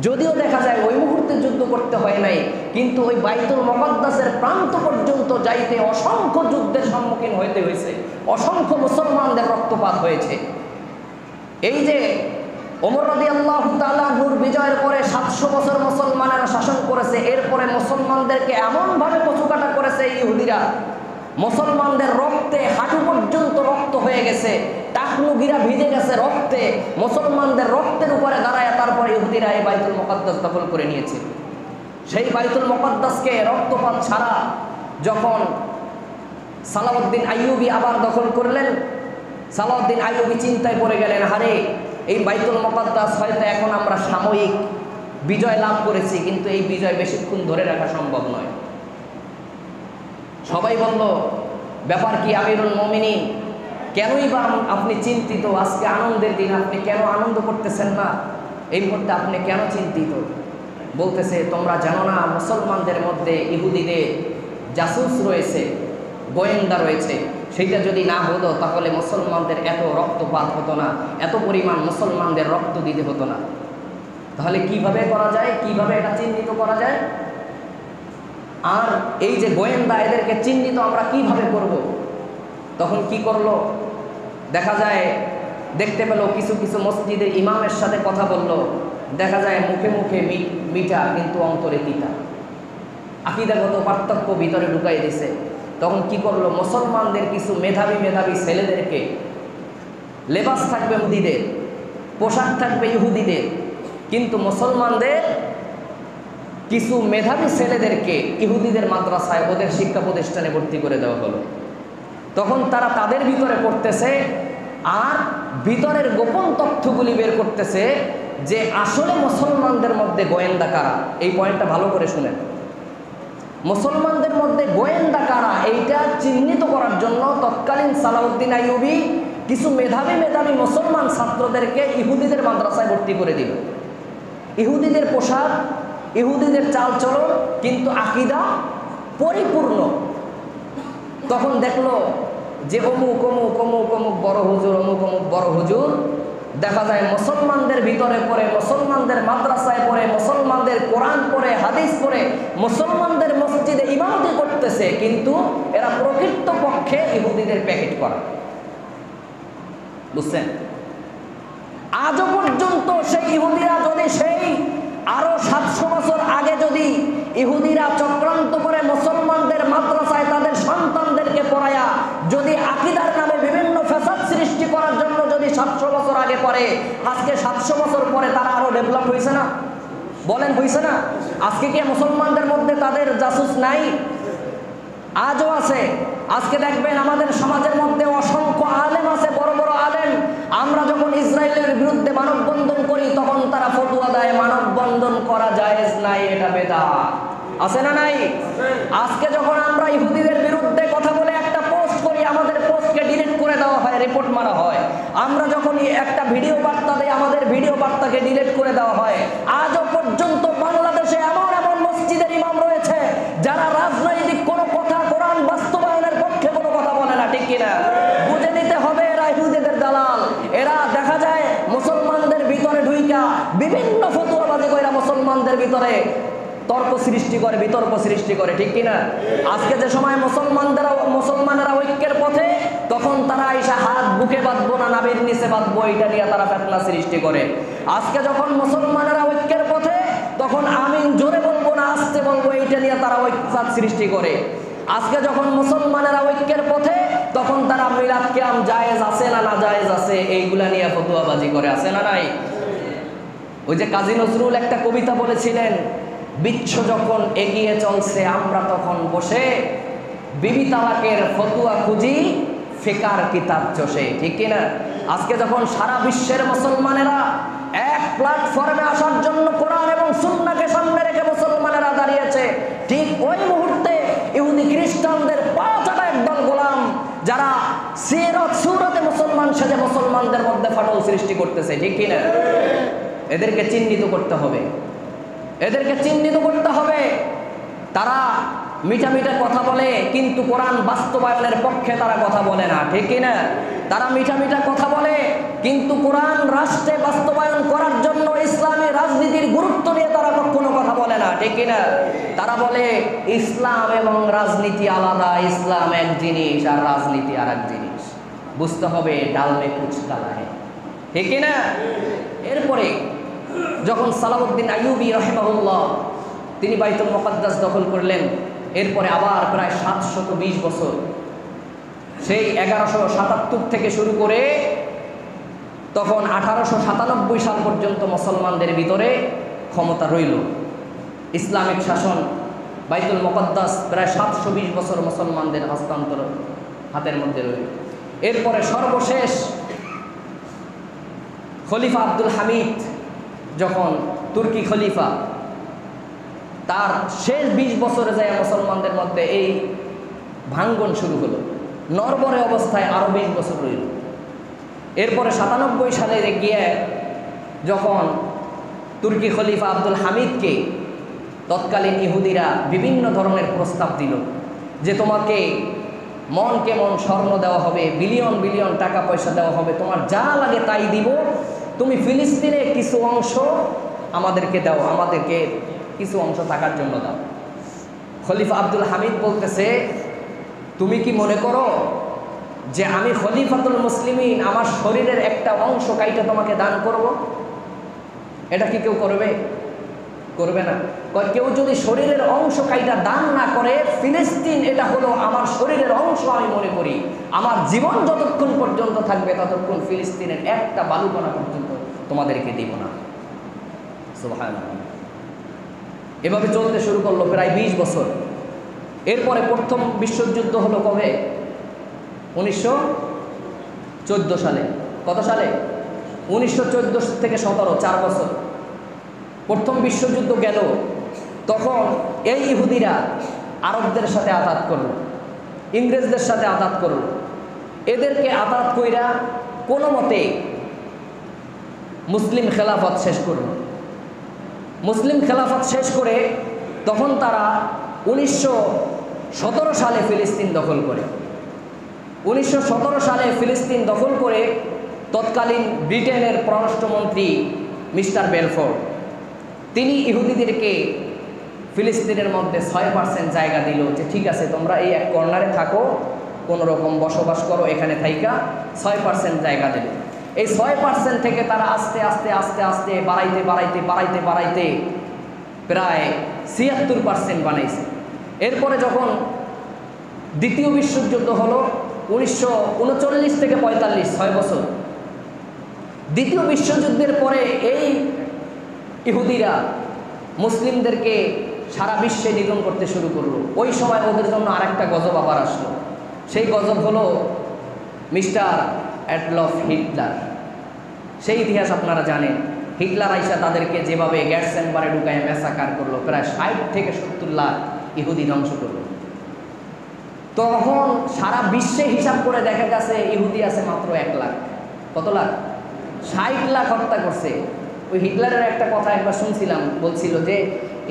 যদিও দেখা যায় ওই মুহূর্তে যুদ্ধ করতে হয় নাই, কিন্তু ওই বাইতুল মুকাদ্দাসের প্রান্ত পর্যন্ত যাইতে অসংখ্য যুদ্ধের সম্মুখীন হইতে হয়েছে, অসংখ্য মুসলমানদের রক্তপাত হয়েছে। এই যে ওমর রাদিয়াল্লাহু তাআলা আনহুর বিজয়ের পরে 700 বছর মুসলমানেরা শাসন করেছে, এরপরে মুসলমানদেরকে এমনভাবে কচুকাটা করেছে ইহুদিরা, মুসলমানদের রক্তে হাঁটু পর্যন্ত রক্ত হয়ে গেছে, টাকনুগিরা ভিজে গেছে রক্তে। মুসলমানদের রক্তের উপরে দাঁড়ায় তারপরে ইহুদিরা এই বাইতুল মুকাদ্দাস দখল করে নিয়েছে। সেই বাইতুল মুকাদ্দাসকে রক্তপাত ছাড়া যখন সালাউদ্দিন আইয়ুবী আবার দখল করলেন, সালাউদ্দিন আইয়ুবী চিন্তায় পড়ে গেলেন, হারে এই বাইতুল মুকাদ্দাস হয়তো এখন আমরা সাময়িক বিজয় লাভ করেছি, কিন্তু এই বিজয় বেশিক্ষণ ধরে রাখা সম্ভব নয়। সবাই বলল, ব্যাপার কি আমিরুল মুমিনিন, কেনই বা আপনি চিন্তিত? আজকে আনন্দের দিন, আপনি কেন আনন্দ করতেছেন না? এই মুহূর্তে আপনি কেন চিন্তিত? বলতেছে, তোমরা জানো না মুসলমানদের মধ্যে ইহুদিদের জাসুস রয়েছে, গোয়েন্দা রয়েছে। সেইটা যদি না হতো তাহলে মুসলমানদের এত রক্তপাত হতো না, এত পরিমাণ মুসলমানদের রক্ত দিতে হতো না। তাহলে কিভাবে করা যায়, কিভাবে এটা চিহ্নিত করা যায়? আর এই যে গোয়েন্দা, এদেরকে চিহ্নিত আমরা কিভাবে করব? তখন কি করলো? দেখা যায়, দেখতে পেল কিছু কিছু মসজিদের ইমামের সাথে কথা বলল। দেখা যায় মুখে মুখে মিঠা, কিন্তু অন্তরে তিতা, আকীদাগত পার্থক্য ভিতরে ঢুকাই দিছে। তখন কি করলো? মুসলমানদের কিছু মেধাবী মেধাবী ছেলেদেরকে, লেবাস থাকবে ইহুদিদের, পোশাক থাকবে ইহুদিদের, কিন্তু মুসলমানদের কিছু মেধাবী ছেলেদেরকে ইহুদিদের মাদ্রাসায়, ওদের শিক্ষা প্রতিষ্ঠানে ভর্তি করে দেওয়া হলো। তখন তারা তাদের ভিতরে পড়তেছে আর ভিতরের গোপন তথ্যগুলি বের করতেছে যে আসলে মুসলমানদের মধ্যে গোয়েন্দা কারা। এই পয়েন্টটা ভালো করে শুনেন। মুসলমানদের মধ্যে গোয়েন্দা কারা এইটা চিহ্নিত করার জন্য তৎকালীন সালাউদ্দিন আইয়ুবী কিছু মেধাবী মেধাবী মুসলমান ছাত্রদেরকে ইহুদিদের মাদ্রাসায় ভর্তি করে দিল। ইহুদিদের পোশাক, ইহুদিদের চালচলন, কিন্তু আকীদা পরিপূর্ণ। তখন দেখলো যে অমুক অমুক অমুক অমুক বড় হুজুর, অমুক অমুক বড় হুজুর দেখা যায় মুসলমানদের ভিতরে পড়ে, মুসলমানদের মাদ্রাসায় পড়ে, মুসলমানদের কোরআন পড়ে, হাদিস পড়ে, মুসলমানদের মসজিদে ইমামতি করতেছে, কিন্তু এরা প্রকৃতপক্ষে ইহুদিদের প্যাকেট করা। বুঝছেন? আজও পর্যন্ত সেই ইহুদিরা যদি সেই আরো 700 বছর আগে যদি ইহুদিরা চক্রান্ত করে মুসলমানদের মাদ্রাসায় তাদের সন্তানদেরকে পড়ায়া যদি আকীদার নামে বিভিন্ন ফ্যাসাদ সৃষ্টি করার জন্য যদি 700 বছর আগে পড়ে, আজকে 700 বছর পরে তারা আরো ডেভেলপ হয়েছে না? বলেন, হয়েছে না? আজকে কি মুসলমানদের মধ্যে তাদের জাসুস নাই? আজও আছে। আজকে দেখবেন আমাদের সমাজের মধ্যে অসংখ্য আলেম আছে, বড় বড় আলেম। আমরা যখন ইসরায়েলের বিরুদ্ধে মানববন্ধন করি তখন তারা ফতোয়া দেয় মানববন্ধন করা জায়েজ নাই, এটা বেদাত। আছে না নাই? আজকে যখন আমরা ইহুদিদের বিরুদ্ধে কথা বলে একটা পোস্ট করি, আমাদের পোস্টকে ডিলিট করে দেওয়া হয়, রিপোর্ট মারা হয়। আমরা যখন একটা ভিডিও বার্তা দেই, আমাদের ভিডিও বার্তাকে ডিলিট করে দেওয়া হয়। আজও পর্যন্ত বাংলাদেশে এমন এমন মসজিদের ইমাম রয়েছে যারা রাজনৈতিক কোনো কথা, কোরআন বাস্তবায়নের পক্ষে কোনো কথা বলে না, ঠিক কিনা? বুঝে নিতে হবে এরা ইহুদিদের দালাল। এরা দেখা যায় মুসলমানদের ভিতরে ঢুইকা বিভিন্ন ফতোয়াবাজি কইরা মুসলমানদের ভিতরে তর্ক সৃষ্টি করে, বিতর্ক সৃষ্টি করে, ঠিক কিনা? আজকে যে সময় মুসলমানেরা ঐক্যের পথে, তখন তারা এসে হাত বুকে বাঁধবো না নাভির নিচে বাঁধবো, এটা নিয়ে তারা ফিতনা সৃষ্টি করে। আজকে যখন মুসলমানেরা ঐক্যের পথে, তখন আমিন জোরে বলবো না আস্তে বলবো, এইটা নিয়ে তারা ঐক্য সৃষ্টি করে। আজকে যখন মুসলমানেরা ঐক্যের পথে, তখন তারা মিলাদ কিয়াম জায়েজ আছে না না জায়েজ আছে এইগুলা নিয়ে ফতোয়াবাজি করে। আছে না নাই? ওই যে কাজী নজরুল একটা কবিতা বলেছিলেন, বিচ্ছ যখন এগিয়ে চলছে আমরা তখন বসে বিবি তালাকের ফতুয়া খুঁজি ফিকার কিতাব চষে, ঠিক কিনা? আজকে যখন সারা বিশ্বের মুসলমানেরা এক প্ল্যাটফর্মে আসার জন্য কোরআন এবং সুন্নাহকে সামনে রেখে মুসলমানেরা দাঁড়িয়েছে, ঠিক ওই মুহূর্তে ইহুদি খ্রিস্টানদের পাঁচটা একদল গোলাম যারা সিরাত সুরতে মুসলমান সেজে মুসলমানদের মধ্যে ফাটল সৃষ্টি করতেছে, ঠিক কিনা? এদেরকে চিহ্নিত করতে হবে, এদেরকে চিহ্নিত করতে হবে। তারা মিঠা মিঠা কথা বলে, কিন্তু কোরআন বাস্তবায়নের পক্ষে তারা কথা বলে না, ঠিক কিনা? তারা মিঠা মিঠা কথা বলে, কিন্তু কোরআন রাষ্ট্রে বাস্তবায়ন করার জন্য ইসলামী রাজনীতির গুরুত্ব নিয়ে তারা কখনো কথা বলে না, ঠিক কিনা? তারা বলে ইসলাম এবং রাজনীতি আলাদা, ইসলাম এক জিনিস আর রাজনীতি আর এক জিনিস। বুঝতে হবে ডাল মে কুছ কালা হ্যায়, ঠিক কিনা? এরপরে যখন সালাউদ্দিন আইয়ুবী রাহিমাহুল্লাহ তিনি বাইতুল মুকাদ্দাস দখল করলেন, এরপরে আবার প্রায় 720 বছর, সেই 1177 থেকে শুরু করে তখন 1897 সাল পর্যন্ত মুসলমানদের ভিতরে ক্ষমতা রইল, ইসলামিক শাসন। বাইতুল মুকাদ্দাস প্রায় 720 বছর মুসলমানদের হস্তান্তর হাতের মধ্যে রইল। এরপরে সর্বশেষ খলিফা আব্দুল হামিদ যখন তুর্কি খলিফা, তার শেষ 20 বছরে যায় মুসলমানদের মধ্যে এই ভাঙ্গন শুরু হলো। নরবরে অবস্থায় আরও 20 বছর রইল। এরপরে 97 সালে গিয়ে যখন তুর্কি খলিফা আব্দুল হামিদকে তৎকালীন ইহুদিরা বিভিন্ন ধরনের প্রস্তাব দিল যে তোমাকে মন কেমন স্বর্ণ দেওয়া হবে, বিলিয়ন বিলিয়ন টাকা পয়সা দেওয়া হবে, তোমার যা লাগে তাই দিব, তুমি ফিলিস্তিনে কিছু অংশ আমাদেরকে দাও, আমাদেরকে কিছু অংশ থাকার জন্য দাও। খলিফা আব্দুল হামিদ বলতেছে, তুমি কি মনে করো যে আমি খলিফাতুল মুসলিমিন আমার শরীরের একটা অংশ কাইটা তোমাকে দান করব? এটা কি কেউ করবে? করবে না। কেউ যদি শরীরের অংশ কাইটা দান না করে, ফিলিস্তিন এটা হলো আমার শরীরের অংশ আমি মনে করি, আমার জীবন যতক্ষণ পর্যন্ত থাকবে ততক্ষণ ফিলিস্তিনের একটা বালুকণা পর্যন্ত তোমাদেরকে দিব না। সুবহানাল্লাহ। এভাবে চলতে শুরু করলো প্রায় 20 বছর। এরপরে প্রথম বিশ্বযুদ্ধ হলো কবে? 1914 সালে। কত সালে? 1914 থেকে 17, 4 বছর। প্রথম বিশ্বযুদ্ধ গেল, তখন এই ইহুদিরা আরবদের সাথে আঘাত করলো, ইংরেজদের সাথে আঘাত করলো। এদেরকে আঘাত কইরা কোনো মতে মুসলিম খেলাফত শেষ করলো। মুসলিম খেলাফত শেষ করে তখন তারা 1917 সালে ফিলিস্তিন দখল করে। 1917 সালে ফিলিস্তিন দখল করে তৎকালীন ব্রিটেনের পররাষ্ট্রমন্ত্রী মিস্টার বেলফোর্ড, তিনি ইহুদিদেরকে ফিলিস্তিনের মধ্যে 6% জায়গা দিল যে ঠিক আছে তোমরা এই এক কর্নারে থাকো, কোনো রকম বসবাস করো, এখানে থাইকা 6% জায়গা দিল। এই 6% থেকে তারা আস্তে আস্তে আস্তে আস্তে বাড়াইতে বাড়াইতে বাড়াইতে বাড়াইতে প্রায় 76% বানাইছে। এরপরে যখন দ্বিতীয় বিশ্বযুদ্ধ হলো 1939 থেকে 45, 6 বছর। দ্বিতীয় বিশ্বযুদ্ধের পরে এই ইহুদিরা মুসলিমদেরকে সারা বিশ্বে নিধন করতে শুরু করলো। ওই সময় ওদের জন্য আরেকটা গজব আবার আসলো। সেই গজব হলো মিস্টার অ্যাডলফ হিটলার। সেই ইতিহাস আপনারা জানেন। হিটলার আইসা তাদেরকে যেভাবে গ্যাস চেম্বারে ঢুকায় ম্যাসাকার করলো, প্রায় 60 থেকে 70 লাখ ইহুদি ধ্বংস করলো। তখন সারা বিশ্বে হিসাব করে দেখা গেছে ইহুদি আছে মাত্র 1 লাখ। কত লাখ? 60 লাখ হত্যা করছে। ওই হিটলারের একটা কথা একবার শুনছিলাম, বলছিল যে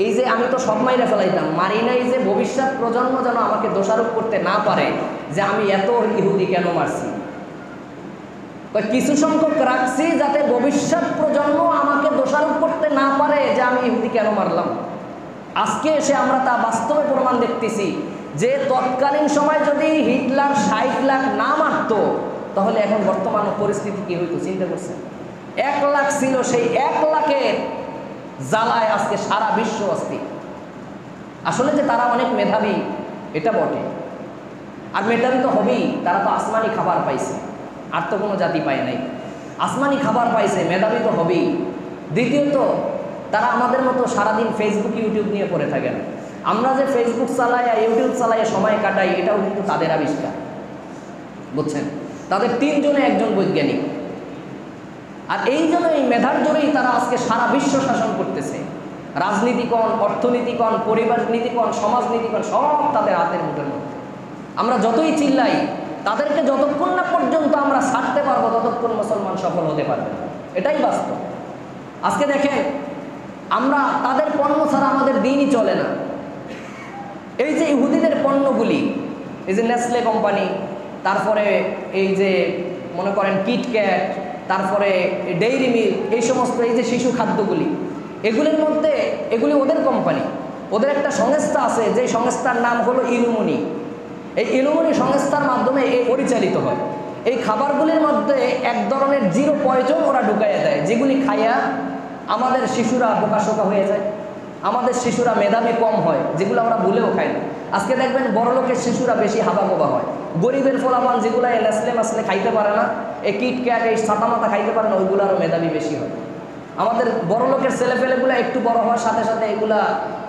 এই যে আমি তো সব মাইরে ফেলাইতাম, মারি নাই যে ভবিষ্যৎ প্রজন্ম যেন আমাকে দোষারোপ করতে না পারে যে আমি এত ইহুদি কেন মারছি। কিছু সংখ্যক রাখছি যাতে ভবিষ্যৎ প্রজন্ম আমাকে দোষারোপ করতে না পারে যে আমি ইহুদি কেন মারলাম। আজকে এসে আমরা তা বাস্তবে প্রমাণ দেখতেছি যে তৎকালীন সময় যদি হিটলার 60 লাখ না মারত, তাহলে এখন বর্তমান পরিস্থিতি কি হইতো চিন্তা করছেন? 1 লাখ ছিল, সেই 1 লাখের জ্বালায় আজকে সারা বিশ্ব অস্থির। আসলে যে তারা অনেক মেধাবী এটা বটে, আর মেধাবী তো হবেই, তারা তো আসমানি খাবার পাইছে, আর তো কোনো জাতি পায় নাই। আসমানি খাবার পাইছে, মেধাবী তো হবেই। দ্বিতীয়ত তারা আমাদের মতো সারাদিন ফেসবুক ইউটিউব নিয়ে পড়ে থাকে না। আমরা যে ফেসবুক চালাই আর ইউটিউব চালাই সময় কাটাই, এটাও কিন্তু তাদের আবিষ্কার, বুঝছেন? তাদের 3 জনে একজন বৈজ্ঞানিক, আর এই জন্য এই মেধার জোরেই তারা আজকে সারা বিশ্ব শাসন করতেছে। রাজনীতিকণ, অর্থনীতিকণ, পরিবার নীতিকণ, সমাজনীতিকণ সব তাদের হাতের মুঠোর মধ্যে। আমরা যতই চিল্লাই, তাদেরকে যতক্ষণ না পর্যন্ত আমরা ছাড়তে পারবো ততক্ষণ মুসলমান সফল হতে পারবে না, এটাই বাস্তব। আজকে দেখেন, আমরা তাদের পণ্য ছাড়া আমাদের দিনই চলে না। এই যে ইহুদিদের পণ্যগুলি, এই যে নেসলে কোম্পানি, তারপরে এই যে মনে করেন কিটক্যাট, তারপরে ডেইরি মিল্ক, এই সমস্ত এই যে শিশু খাদ্যগুলি, এগুলির মধ্যে এগুলি ওদের কোম্পানি, ওদের একটা সংস্থা আছে, যে সংস্থার নাম হলো ইলুমিনি। এই ইলুমিনি সংস্থার মাধ্যমে এই পরিচালিত হয়। এই খাবারগুলির মধ্যে এক ধরনের জিরো পয়জন ওরা ঢুকাইয়া দেয়, যেগুলি খাইয়া আমাদের শিশুরা বোকাশোকা হয়ে যায়, আমাদের শিশুরা মেধাবী কম হয়, যেগুলো আমরা ভুলেও খাই না। আজকে দেখবেন বড় লোকের শিশুরা বেশি হাবাগোবা হয়, গরিবের ফলাফল যেগুলো এই নেসলে মাসলে খাইতে পারে না, এই কিটক্যাট, এই সাতা মাথা খাইতে পারে না, ওইগুলো আরও মেধাবী বেশি হয়। আমাদের বড় লোকের ছেলেপেলেগুলো একটু বড় হওয়ার সাথে সাথে এগুলা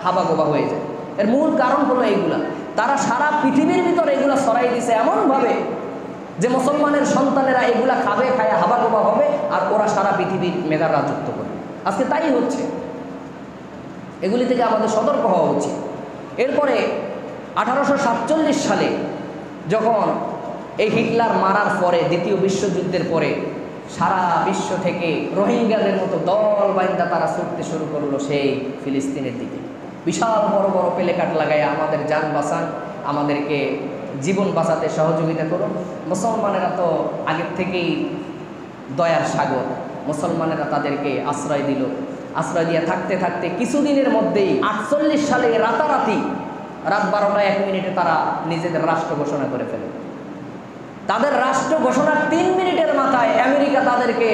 হাবাগোবা হয়ে যায়। এর মূল কারণ হলো এইগুলা, তারা সারা পৃথিবীর ভিতরে এগুলা ছড়াই দিছে এমনভাবে যে মুসলমানের সন্তানেরা এগুলা খাবে, খায়া হাবাগোবা হবে, আর ওরা সারা পৃথিবীর মেধার রাজত্ব করবে। আজকে তাই হচ্ছে। এগুলি থেকে আমাদের সতর্ক হওয়া উচিত। এরপরে 1847 সালে যখন এই হিটলার মারার পরে, দ্বিতীয় বিশ্বযুদ্ধের পরে সারা বিশ্ব থেকে রোহিঙ্গাদের মতো দল বাইন্দা তারা ছুটতে শুরু করলো সেই ফিলিস্তিনের দিকে। বিশাল বড় বড় প্লেকার্ড লাগায় আমাদের যান বাঁচান, আমাদেরকে জীবন বাঁচাতে সহযোগিতা করুন। মুসলমানেরা তো আগের থেকেই দয়ার সাগর, মুসলমানেরা তাদেরকে আশ্রয় দিল। আশ্রয় দিয়ে থাকতে থাকতে কিছুদিনের মধ্যেই 48 সালে রাতারাতি রাত 12:01 তারা নিজেদের রাষ্ট্র ঘোষণা করে ফেলে। তাদের রাষ্ট্র ঘোষণার 3 মিনিটের মাথায় আমেরিকা তাদেরকে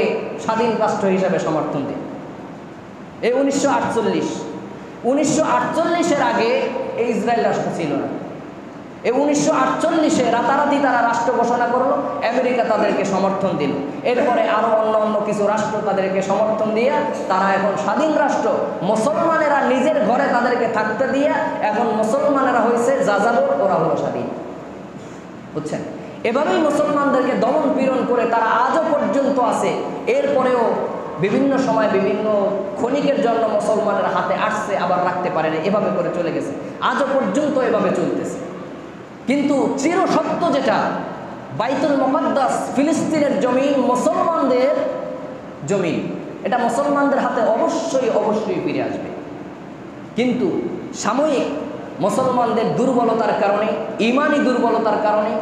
স্বাধীন রাষ্ট্র হিসাবে সমর্থন দেয়। এই 1948 আগে এই ইসরায়েল রাষ্ট্র ছিল না। এই 1948 রাতারাতি তারা রাষ্ট্র ঘোষণা করলো, আমেরিকা তাদেরকে সমর্থন দিল। এরপরে আরো অন্য কিছু রাষ্ট্র তাদেরকে সমর্থন দিয়ে তারা এখন স্বাধীন রাষ্ট্র। মুসলমানেরা নিজের ঘরে তাদেরকে থাকতে দিয়ে এখন মুসলমানেরা হয়েছে যাযাবর, ওরা হলো স্বাধীন। বুঝছেন? এভাবেই মুসলমানদেরকে দমন পীড়ন করে তারা আজও পর্যন্ত আছে। এরপরেও বিভিন্ন সময় বিভিন্ন ক্ষণিকের জন্য মুসলমানের হাতে আসছে, আবার রাখতে পারে না, এভাবে করে চলে গেছে। আজও পর্যন্ত এভাবে চলতেছে। কিন্তু চিরসত্য যেটা, বাইতুল মুকাদ্দাস ফিলিস্তিনের জমিন মুসলমানদের জমিন, এটা মুসলমানদের হাতে অবশ্যই ফিরে আসবে। কিন্তু সাময়িক মুসলমানদের দুর্বলতার কারণে, ইমানি দুর্বলতার কারণে,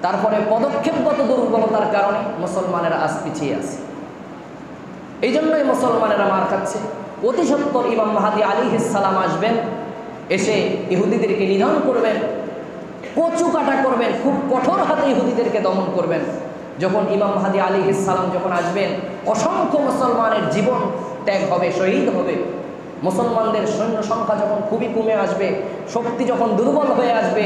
তারপরে পদক্ষেপগত দুর্বলতার কারণে মুসলমানেরা আজ পিছিয়ে আছে। এই জন্যই মুসলমানেরা মার খাচ্ছে। অতি সত্বর ইমাম মাহদী আলাইহিস সালাম আসবেন, এসে ইহুদিদেরকে নিধন করবেন, কচু কাটা করবেন, খুব কঠোর হাতে ইহুদিদেরকে দমন করবেন। যখন ইমাম মাহদী আলাইহিস সালাম যখন আসবেন, অসংখ্য মুসলমানের জীবন ত্যাগ হবে, শহীদ হবে। মুসলমানদের সৈন্য সংখ্যা যখন খুবই কমে আসবে, শক্তি যখন দুর্বল হয়ে আসবে,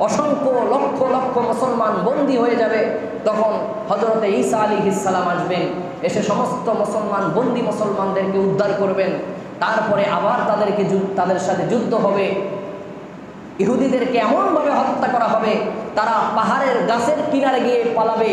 অসংখ্য লক্ষ লক্ষ মুসলমান বন্দী হয়ে যাবে, তখন হযরতে ঈসা আলাইহিস সালাম আসবেন, এসে সমস্ত মুসলমান বন্দী মুসলমানদেরকে উদ্ধার করবেন। তারপরে আবার তাদের সাথে যুদ্ধ হবে। ইহুদিদেরকে এমনভাবে হত্যা করা হবে, তারা পাহাড়ের গাছের কিনারে গিয়ে পালাবে,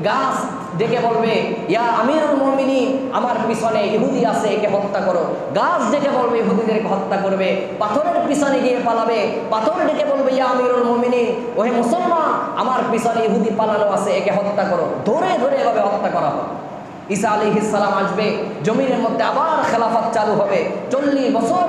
গাছ ডেকে বলবে, ইয়া আমিরুল মুমিনিন, আমার পিছনে ইহুদি আছে, একে হত্যা করো। গাছ ডেকে বলবে, ইহুদিদেরকে হত্যা করবে। পাথরের পিছনে গিয়ে পালাবে, পাথর ডেকে বলবে, ইয়া আমিরুল মুমিনিন, ওহে মুসলমান, আমার পিছনে ইহুদি পালানো আছে, একে হত্যা করো। ধরে ধরে এভাবে হত্যা করা হবে। ঈসা আলাইহিস সালাম আসবে, জমিনের মধ্যে আবার খেলাফত চালু হবে। 40 বছর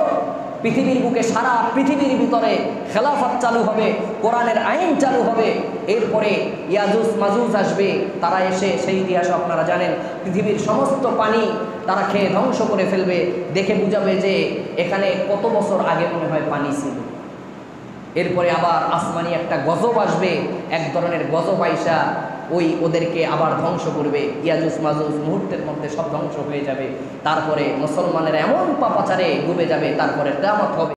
পৃথিবীর বুকে, সারা পৃথিবীর ভিতরে খেলাফত চালু হবে, কোরআনের আইন চালু হবে। এরপরে ইয়াজুজ মাজুজ আসবে, তারা এসে, সেই ইতিহাস আপনারা জানেন, পৃথিবীর সমস্ত পানি তারা খেয়ে ধ্বংস করে ফেলবে। দেখে বুঝাবে যে এখানে কত বছর আগে মনে হয় পানি ছিল। এরপরে আবার আসমানি একটা গজব আসবে, এক ধরনের গজব আইসা ওদেরকে আবার ধ্বংস করবে। ইয়াজুজ মাজুজ মুহূর্তের মধ্যে সব ধ্বংস হয়ে যাবে। তারপরে মুসলমানেরা এমন পাপাচারে ডুবে যাবে, তারপরে কিয়ামত হবে।